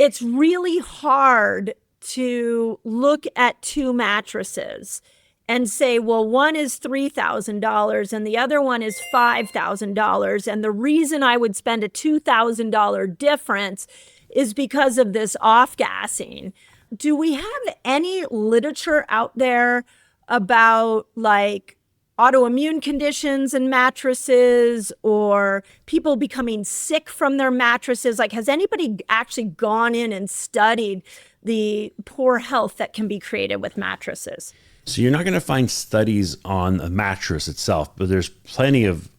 it's really hard to look at two mattresses and say, well, one is $3,000 and the other one is $5,000. And the reason I would spend a $2,000 difference is because of this off-gassing. Do we have any literature out there about like autoimmune conditions and mattresses, or people becoming sick from their mattresses? Like, has anybody actually gone in and studied the poor health that can be created with mattresses? So you're not going to find studies on a mattress itself, but there's plenty of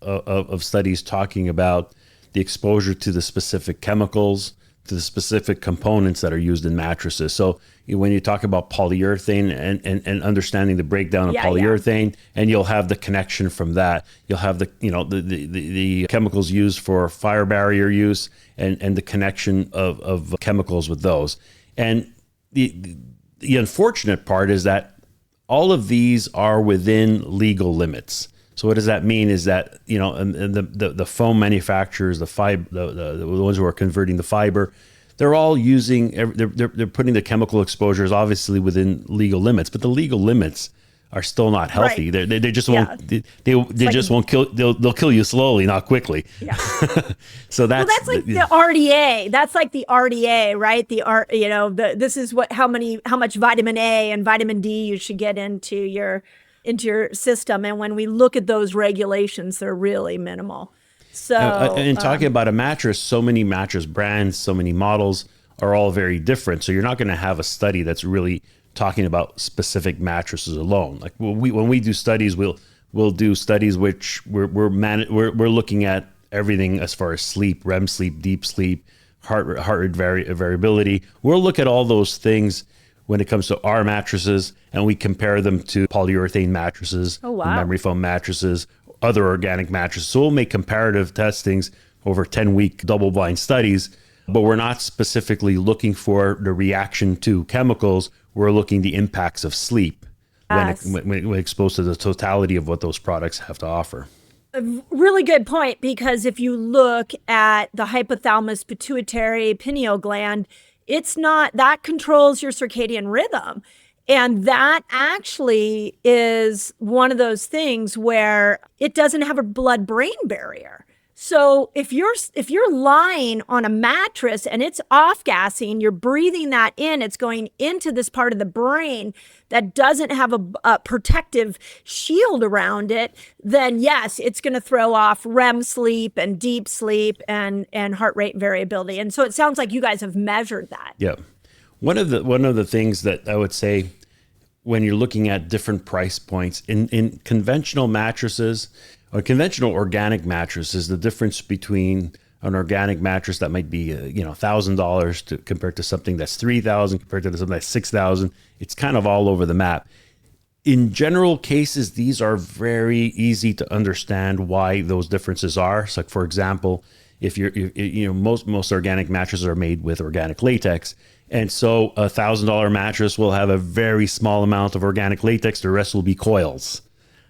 studies talking about the exposure to the specific chemicals, to the specific components that are used in mattresses. So when you talk about polyurethane and understanding the breakdown of polyurethane, and you'll have the connection from that, you'll have the chemicals used for fire barrier use and the connection of chemicals with those. And the unfortunate part is that all of these are within legal limits. So what does that mean is that, and the foam manufacturers, the ones who are converting the fiber, they're all using, they're putting the chemical exposures obviously within legal limits, but the legal limits are still not healthy. Right. They just won't, they just won't kill, they'll kill you slowly, not quickly. Yeah. So that's like the RDA. That's like the RDA, right? This is how much vitamin A and vitamin D you should get into your system. And when we look at those regulations, they're really minimal. So, and talking about a mattress, so many mattress brands, so many models are all very different. So you're not going to have a study that's really talking about specific mattresses alone. Like when we do studies, we'll do studies which we're looking at everything as far as sleep, REM sleep, deep sleep, heart rate variability. We'll look at all those things when it comes to our mattresses, and we compare them to polyurethane mattresses, memory foam mattresses, other organic mattresses. So we'll make comparative testings over 10-week double-blind studies, but we're not specifically looking for the reaction to chemicals. We're looking the impacts of sleep when exposed to the totality of what those products have to offer. A really good point, because if you look at the hypothalamus pituitary pineal gland, that controls your circadian rhythm. And that actually is one of those things where it doesn't have a blood-brain barrier. So if you're lying on a mattress and it's off-gassing, you're breathing that in, it's going into this part of the brain that doesn't have a protective shield around it, then yes, it's going to throw off REM sleep and deep sleep and heart rate variability. And so it sounds like you guys have measured that. Yeah. One of the things that I would say when you're looking at different price points in conventional mattresses or conventional organic mattresses, the difference between an organic mattress that might be $1,000 compared to something that's $3,000 compared to something that's $6,000, it's kind of all over the map. In general cases, these are very easy to understand why those differences are. So, like, for example, if most organic mattresses are made with organic latex. And so a $1,000 mattress will have a very small amount of organic latex. The rest will be coils.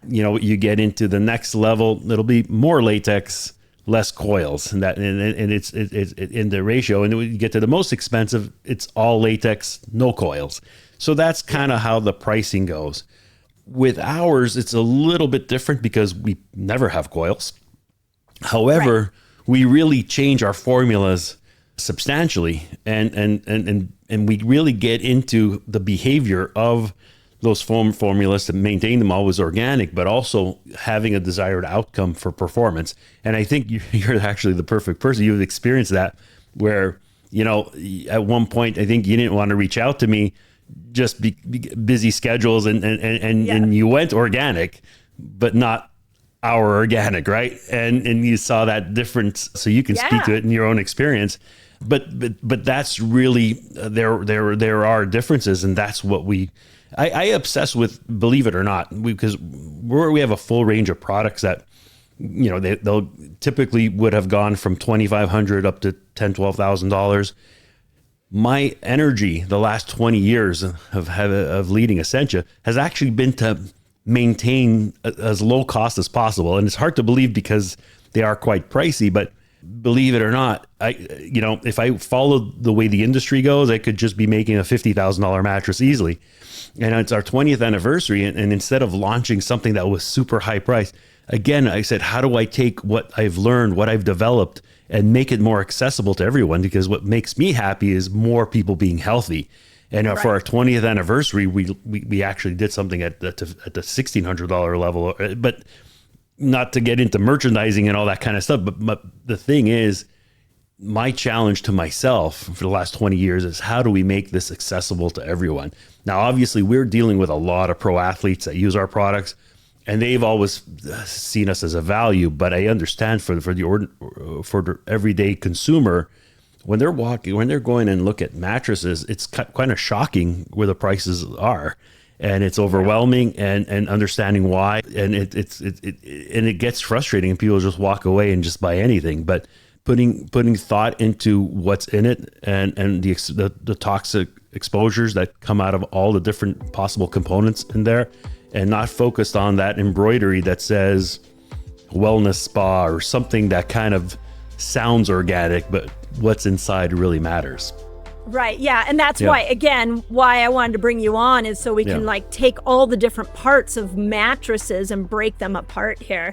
You get into the next level, it'll be more latex, less coils, and it's in the ratio. And when you get to the most expensive, it's all latex, no coils. So that's kind of how the pricing goes. With ours, it's a little bit different because we never have coils. However, we really change our formulas substantially, and we really get into the behavior of those foam formulas to maintain them always organic, but also having a desired outcome for performance. And I think you're actually the perfect person. You've experienced that where, at one point, I think you didn't want to reach out to me, just busy schedules, and you went organic, but not our organic, right? And you saw that difference, so you can speak to it in your own experience. But that's really there are differences, and that's what I obsess with, believe it or not, because we have a full range of products that they'll typically would have gone from $2,500 up to $10,000-$12,000. My energy the last 20 years of leading Essentia has actually been to maintain as low cost as possible, and it's hard to believe because they are quite pricey, but believe it or not, if I followed the way the industry goes, I could just be making a $50,000 mattress easily. And it's our 20th anniversary. And instead of launching something that was super high price, again, I said, how do I take what I've learned, what I've developed, and make it more accessible to everyone? Because what makes me happy is more people being healthy. And for our 20th anniversary, we actually did something at the $1,600 level, but not to get into merchandising and all that kind of stuff. But the thing is, my challenge to myself for the last 20 years is, how do we make this accessible to everyone? Now, obviously, we're dealing with a lot of pro athletes that use our products, and they've always seen us as a value. But I understand for the everyday consumer, when they're going and look at mattresses, it's kind of shocking where the prices are, and it's overwhelming, and understanding why, and it gets frustrating, and people just walk away and just buy anything. But putting thought into what's in it, and the toxic exposures that come out of all the different possible components in there, and not focused on that embroidery that says wellness spa or something that kind of sounds organic, but what's inside really matters. Right. Yeah. And that's why I wanted to bring you on, is so we can take all the different parts of mattresses and break them apart here.